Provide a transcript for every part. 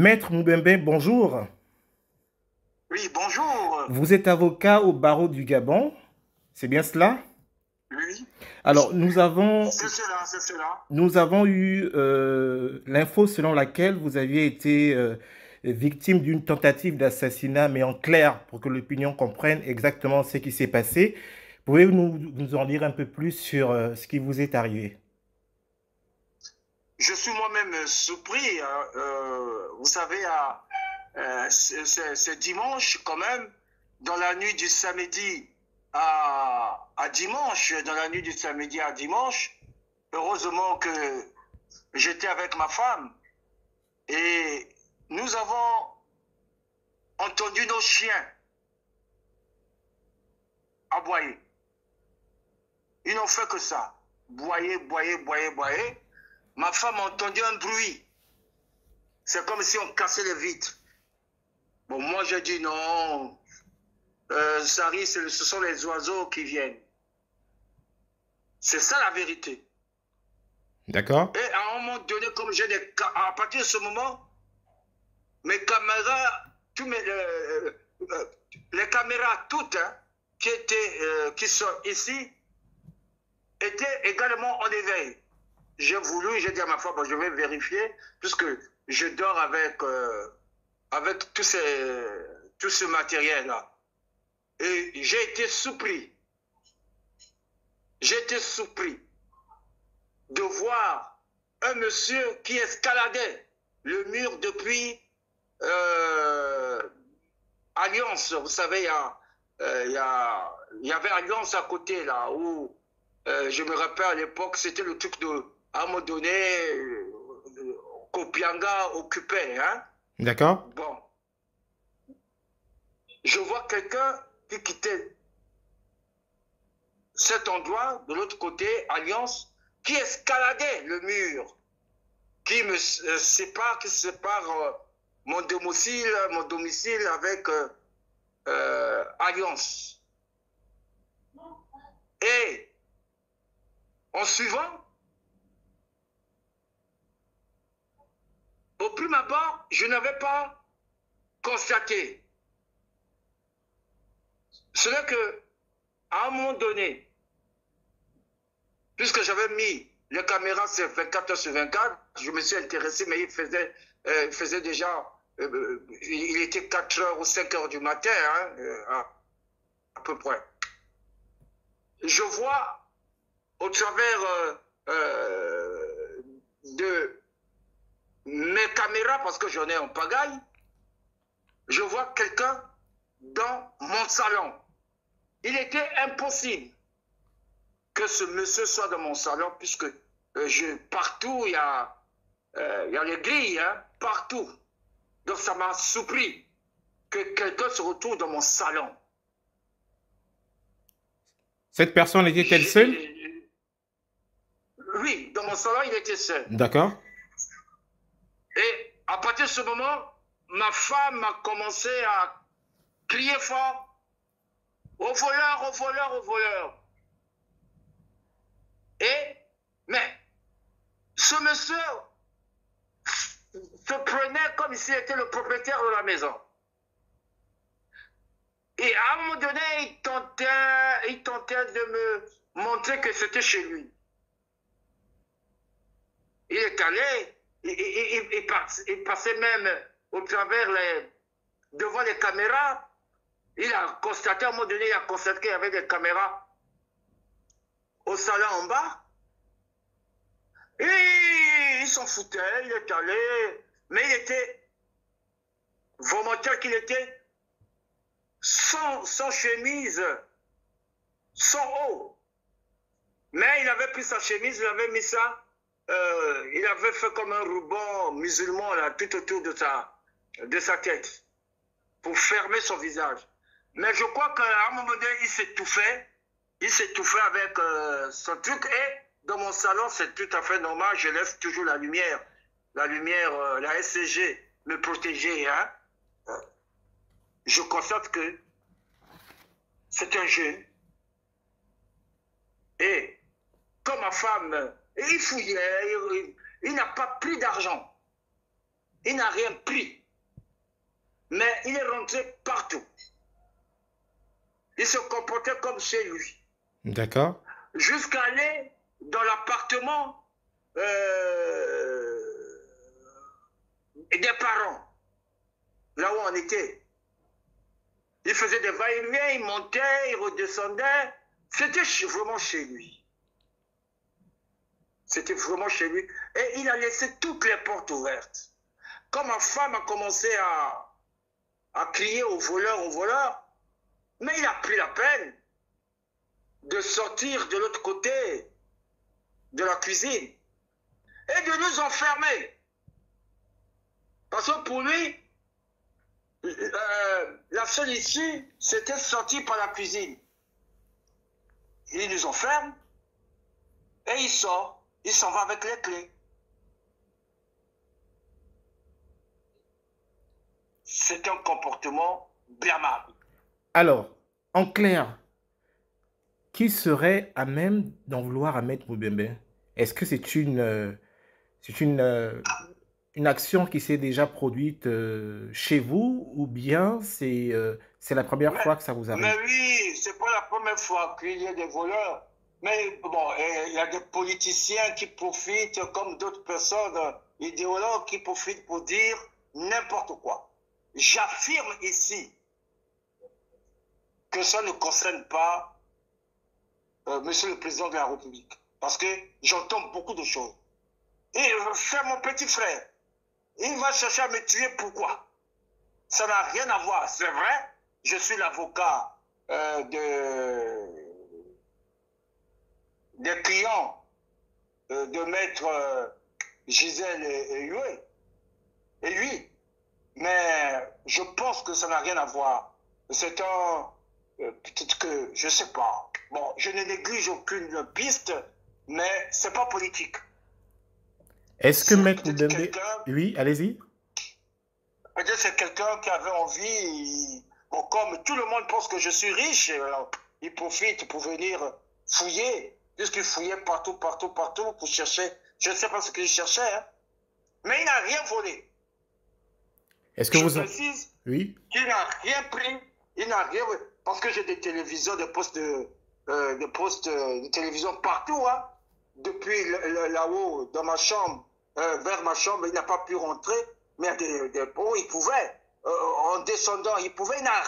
Maître Moubembe, bonjour. Oui, bonjour. Vous êtes avocat au barreau du Gabon, c'est bien cela? Oui, Alors, c'est cela, c'est cela. nous avons eu l'info selon laquelle vous aviez été victime d'une tentative d'assassinat, mais en clair, pour que l'opinion comprenne exactement ce qui s'est passé. Pouvez-vous nous en dire un peu plus sur ce qui vous est arrivé? Je suis moi-même surpris. Vous savez, c'est dimanche quand même, dans la nuit du samedi à dimanche, dans la nuit du samedi à dimanche. Heureusement que j'étais avec ma femme et nous avons entendu nos chiens aboyer. Ils n'ont fait que ça. Boyer, boyer, boyer, boyer. Ma femme a entendu un bruit. C'est comme si on cassait les vitres. Bon, moi j'ai dit non. Ça arrive, ce sont les oiseaux qui viennent. C'est ça la vérité. D'accord? Et à un moment donné, comme à partir de ce moment, mes caméras, les caméras toutes qui sont ici, étaient également en éveil. J'ai dit à ma femme, bon, je vais vérifier, puisque je dors avec tout ce matériel-là. Et j'ai été surpris. J'ai été surpris de voir un monsieur qui escaladait le mur depuis Alliance. Vous savez, il y avait Alliance à côté, là, où je me rappelle à l'époque, c'était le truc de, à un moment donné, Kopianga occupait. Hein? D'accord? Bon, je vois quelqu'un qui quittait cet endroit, de l'autre côté, Alliance, qui escaladait le mur, qui me sépare, mon domicile avec Alliance. Et en suivant, au prime abord, je n'avais pas constaté. Ce n'est que, à un moment donné, puisque j'avais mis les caméras sur 24 heures sur 24, je me suis intéressé, mais il faisait déjà, il était 4 heures ou 5 heures du matin, hein, à peu près. Je vois au travers de mes caméras, parce que j'en ai en pagaille, je vois quelqu'un dans mon salon. Il était impossible que ce monsieur soit dans mon salon, puisque partout, il y a les grilles, hein, partout. Donc ça m'a surpris que quelqu'un se retrouve dans mon salon. Cette personne était-elle seule? Oui, dans mon salon, il était seul. D'accord? Et à partir de ce moment, ma femme a commencé à crier fort, au voleur, au voleur, au voleur. Mais ce monsieur se prenait comme s'il était le propriétaire de la maison. Et à un moment donné, il tentait de me montrer que c'était chez lui. Il est allé, il passait même au travers devant les caméras. Il a constaté, à un moment donné, il a constaté qu'il y avait des caméras au salon en bas. Et il s'en foutait, il est allé, mais il était volontaire qu'il était sans chemise, sans haut. Mais il avait pris sa chemise, il avait mis ça, il avait fait comme un ruban musulman là, tout autour de sa tête, pour fermer son visage. Mais je crois qu'à un moment donné, il s'étouffait avec son truc. Et dans mon salon, c'est tout à fait normal, je laisse toujours la lumière, la SCG me protéger. Hein. Je constate que c'est un jeu. Et comme ma femme, il fouillait, il n'a pas pris d'argent. il n'a rien pris. Mais il est rentré partout. Il se comportait comme chez lui. D'accord. Jusqu'à aller dans l'appartement des parents, là où on était. Il faisait des va-et-vient, il montait, il redescendait. C'était vraiment chez lui. C'était vraiment chez lui. Et il a laissé toutes les portes ouvertes. Quand ma femme a commencé à crier au voleur, mais il a pris la peine de sortir de l'autre côté de la cuisine et de nous enfermer. Parce que pour lui, la seule issue, c'était sortir par la cuisine. Il nous enferme et il sort. Il s'en va avec les clés. C'est un comportement blâmable. Alors, en clair, qui serait à même d'en vouloir à Maître Moubembe? Est-ce que c'est une action qui s'est déjà produite chez vous ou bien c'est la première fois que ça vous arrive? Mais oui, c'est pas la première fois qu'il y a des voleurs. Mais bon, il y a des politiciens qui profitent, comme d'autres personnes, idéologues qui profitent pour dire n'importe quoi. J'affirme ici que ça ne concerne pas Monsieur le Président de la République. Parce que j'entends beaucoup de choses. Et c'est mon petit frère. Il va chercher à me tuer, pourquoi? Ça n'a rien à voir. C'est vrai, je suis l'avocat des clients de maître Gisèle et lui. Mais je pense que ça n'a rien à voir. C'est un... peut-être que... Je sais pas. Bon, je ne néglige aucune piste, mais c'est pas politique. Est-ce que Maître Moubembe... Oui, allez-y. Peut-être c'est quelqu'un qui avait envie... Bon, comme tout le monde pense que je suis riche, il profite pour venir fouiller. Puisqu'il fouillait partout pour chercher... Je ne sais pas ce qu'il cherchait, hein. Mais il n'a rien volé. Est-ce que je vous... précise Oui. qu'il n'a rien pris, il n'a rien... Parce que j'ai des télévisions, des postes de télévision partout, hein. Depuis là-haut, dans ma chambre, vers ma chambre, il n'a pas pu rentrer, mais il pouvait. En descendant, il pouvait, il n'a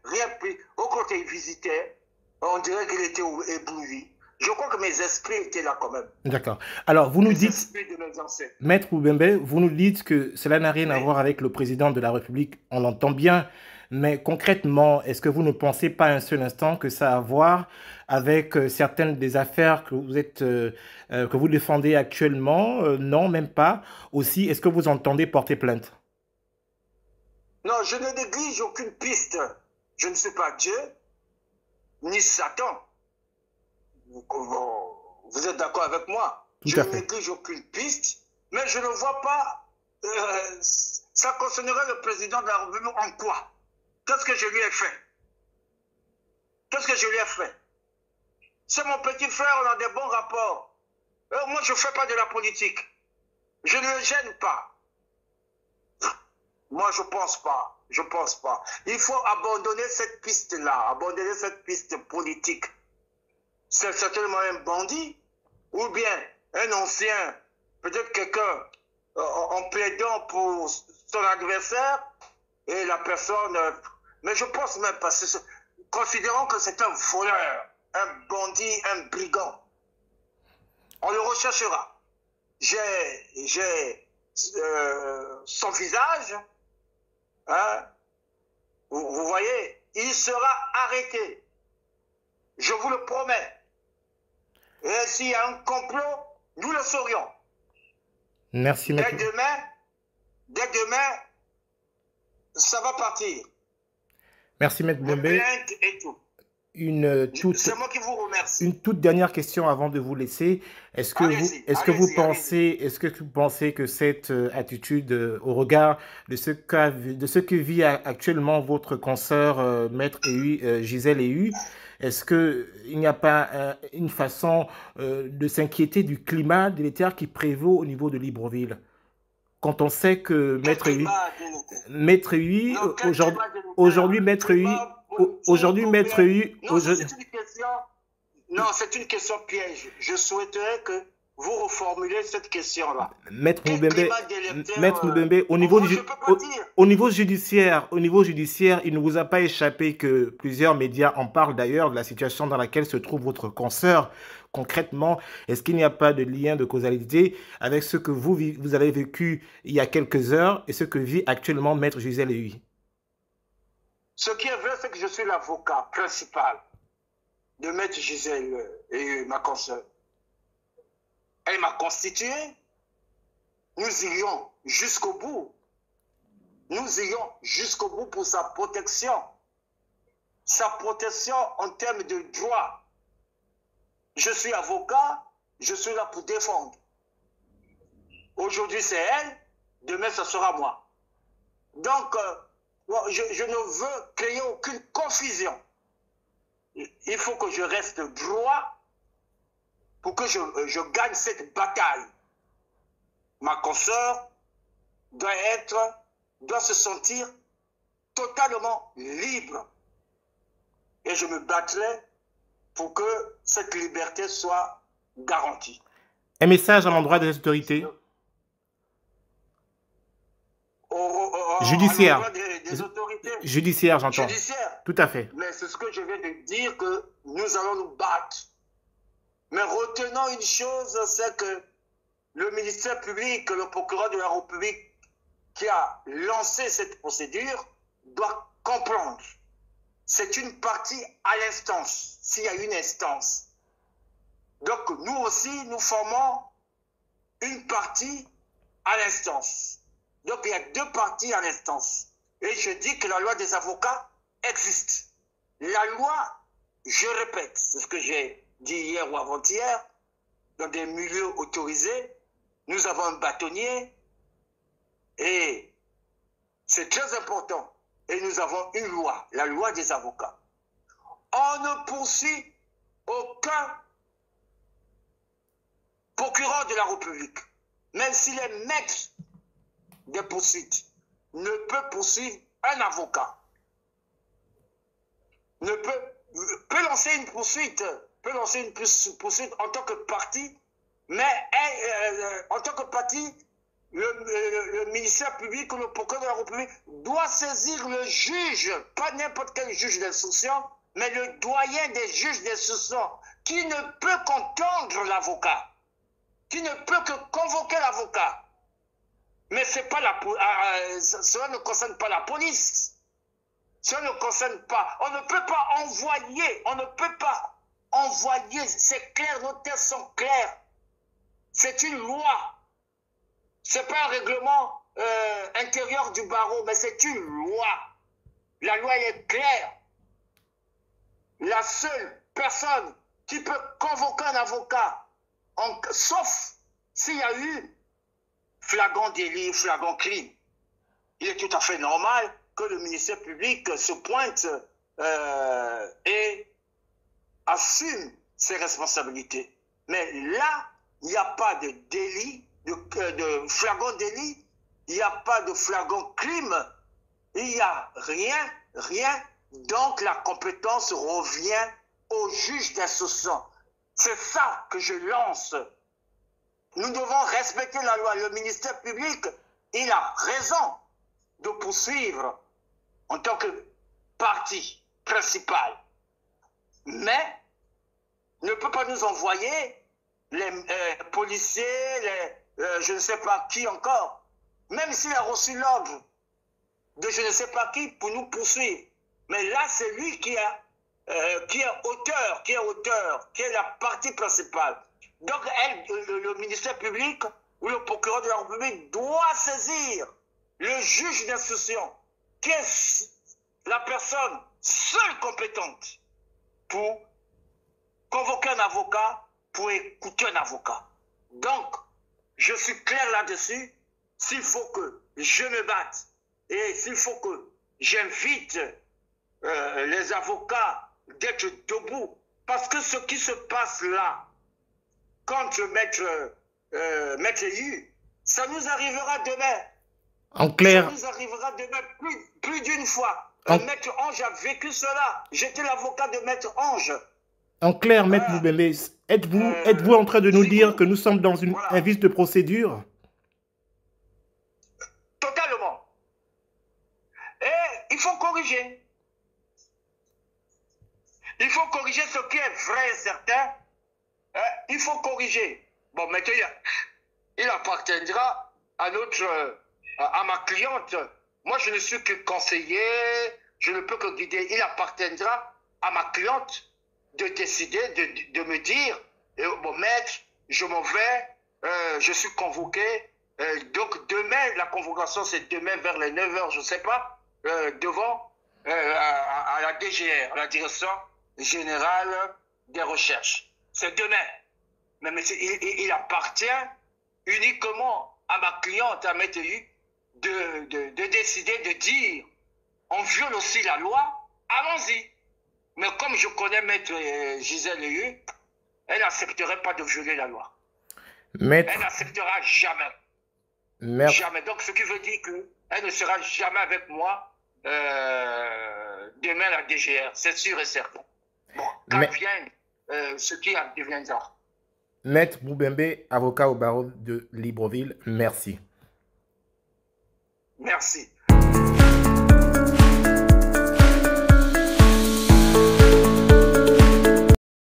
rien pris. Au côté, il visitait, on dirait qu'il était ébloui. Je crois que mes esprits étaient là quand même. D'accord. Alors, vous nous dites, de mes ancêtres. Maître Moubembe, vous nous dites que cela n'a rien à voir avec le président de la République. On l'entend bien. Mais concrètement, est-ce que vous ne pensez pas un seul instant que ça a à voir avec certaines des affaires que vous défendez actuellement? Non, même pas. Aussi, est-ce que vous entendez porter plainte? Non, je ne néglige aucune piste. Je ne suis pas Dieu, ni Satan. Vous êtes d'accord avec moi? Je ne néglige aucune piste, mais je ne vois pas... ça concernerait le président de la République en quoi? Qu'est-ce que je lui ai fait? Qu'est-ce que je lui ai fait? C'est mon petit frère, on a des bons rapports. Moi, je ne fais pas de la politique. Je ne le gêne pas. Moi, je pense pas. Je pense pas. Il faut abandonner cette piste-là, abandonner cette piste politique. C'est certainement un bandit, ou bien un ancien, peut-être quelqu'un en plaidant pour son adversaire, et la personne... mais je pense même pas, considérons que c'est un voleur, un bandit, un brigand. On le recherchera. J'ai son visage, hein, vous voyez, il sera arrêté. Je vous le promets. Et s'il y a un complot, nous le saurions. Merci, Dès demain, ça va partir. Merci, Maître Moubembe. Et tout. C'est moi qui vous remercie. Une toute dernière question avant de vous laisser. Est-ce que vous pensez que cette attitude, au regard de ce que vit actuellement votre consoeur Maître Gisèle Ehu, est-ce qu'il n'y a pas une façon de s'inquiéter du climat délétère qui prévaut au niveau de Libreville? quand on sait que Quel Maître Hui, climat délétère? Maître Hui, Non, quel aujourd'hui, climat délétère? aujourd'hui, Maître Hui, Climat politique aujourd'hui, ou Maître bien... Hui, Non, ça c'est une question... Non, c'est une question piège. Je souhaiterais que vous reformulez cette question-là. Maître Quel Moubembe, climat délétère Maître Moubembe, au niveau, moi, je ne peux pas dire. au niveau judiciaire, il ne vous a pas échappé que plusieurs médias en parlent d'ailleurs de la situation dans laquelle se trouve votre consoeur. Concrètement, est-ce qu'il n'y a pas de lien de causalité avec ce que vous avez vécu il y a quelques heures et ce que vit actuellement Maître Gisèle Hui? Ce qui est vrai, c'est que je suis l'avocat principal de Maître Gisèle et ma consoeur. Elle m'a constitué. Nous irions jusqu'au bout. Nous irions jusqu'au bout pour sa protection. Sa protection en termes de droit. Je suis avocat, je suis là pour défendre. Aujourd'hui, c'est elle, demain, ce sera moi. Donc, je ne veux créer aucune confusion. Il faut que je reste droit pour que je gagne cette bataille. Ma consoeur doit se sentir totalement libre. Et je me battrai pour que cette liberté soit garantie. Un message à l'endroit des autorités judiciaires. À l'endroit des autorités Judiciaires, j'entends. judiciaires. Tout à fait. Mais c'est ce que je viens de dire, que nous allons nous battre. Mais retenons une chose, c'est que le ministère public, le procureur de la République qui a lancé cette procédure doit comprendre. C'est une partie à l'instance, s'il y a une instance. Donc nous aussi, nous formons une partie à l'instance. Donc il y a deux parties à l'instance. Et je dis que la loi des avocats existe. La loi, je répète, c'est ce que j'ai dit hier ou avant-hier, dans des milieux autorisés, nous avons un bâtonnier et c'est très important. Et nous avons une loi, la loi des avocats. On ne poursuit aucun procureur de la République, même s'il est maître des poursuites, ne peut poursuivre un avocat. Ne peut lancer une poursuite, en tant que partie, mais en tant que partie, le ministère public ou le procureur de la République doit saisir le juge, pas n'importe quel juge d'instruction, mais le doyen des juges d'instruction, qui ne peut qu'entendre l'avocat, qui ne peut que convoquer l'avocat. Mais c'est pas cela ne concerne pas la police. Cela ne concerne pas. On ne peut pas envoyer, c'est clair, nos textes sont clairs. C'est une loi. C'est pas un règlement intérieur du barreau, mais c'est une loi. La loi, elle est claire. La seule personne qui peut convoquer un avocat, sauf s'il y a eu flagrant délit, flagrant crime, il est tout à fait normal que le ministère public se pointe et assume ses responsabilités. Mais là, il n'y a pas de délit, de flagrant délit, il n'y a pas de flagrant crime, il n'y a rien. Donc la compétence revient au juge d'instruction. C'est ça que je lance. Nous devons respecter la loi. Le ministère public, il a raison de poursuivre en tant que partie principale. Mais ne peut pas nous envoyer les policiers, je ne sais pas qui encore, même s'il a reçu l'ordre de je ne sais pas qui pour nous poursuivre. Mais là, c'est lui qui est auteur, qui est la partie principale. Donc, le ministère public ou le procureur de la République doit saisir le juge d'instruction, qui est la personne seule compétente pour convoquer un avocat, pour écouter un avocat. Donc, je suis clair là-dessus. S'il faut que je me batte et s'il faut que j'invite les avocats d'être debout, parce que ce qui se passe là, contre Maître Hui, Ça nous arrivera demain. En Ça clair, nous arrivera demain plus d'une fois. en, Maître Ange a vécu cela. J'étais l'avocat de Maître Ange. en clair, Maître Voilà. Boubembe, êtes-vous en train de nous dire que nous sommes dans un Voilà. vice de procédure? Totalement. Et il faut corriger. Il faut corriger ce qui est vrai et certain. Il faut corriger. Bon, maintenant, il appartiendra à à ma cliente. Moi, je ne suis que conseiller, je ne peux que guider. Il appartiendra à ma cliente de décider, de me dire, bon, maître, je m'en vais, je suis convoqué. Donc, demain, la convocation, c'est demain vers les 9 h, je ne sais pas, devant à la DGR, à la Direction Générale des Recherches. C'est demain. Mais il appartient uniquement à ma cliente, à Maître Yu, de décider, de dire, on viole aussi la loi, allons-y. Mais comme je connais Maître Gisèle Yu, elle n'accepterait pas de violer la loi. Maître, Elle n'acceptera jamais. maître, Jamais. Donc, ce qui veut dire qu'elle ne sera jamais avec moi demain à la DGR. C'est sûr et certain. Bon, quand vienne ce qui deviendra. Maître Boubembe, avocat au barreau de Libreville, merci. Merci.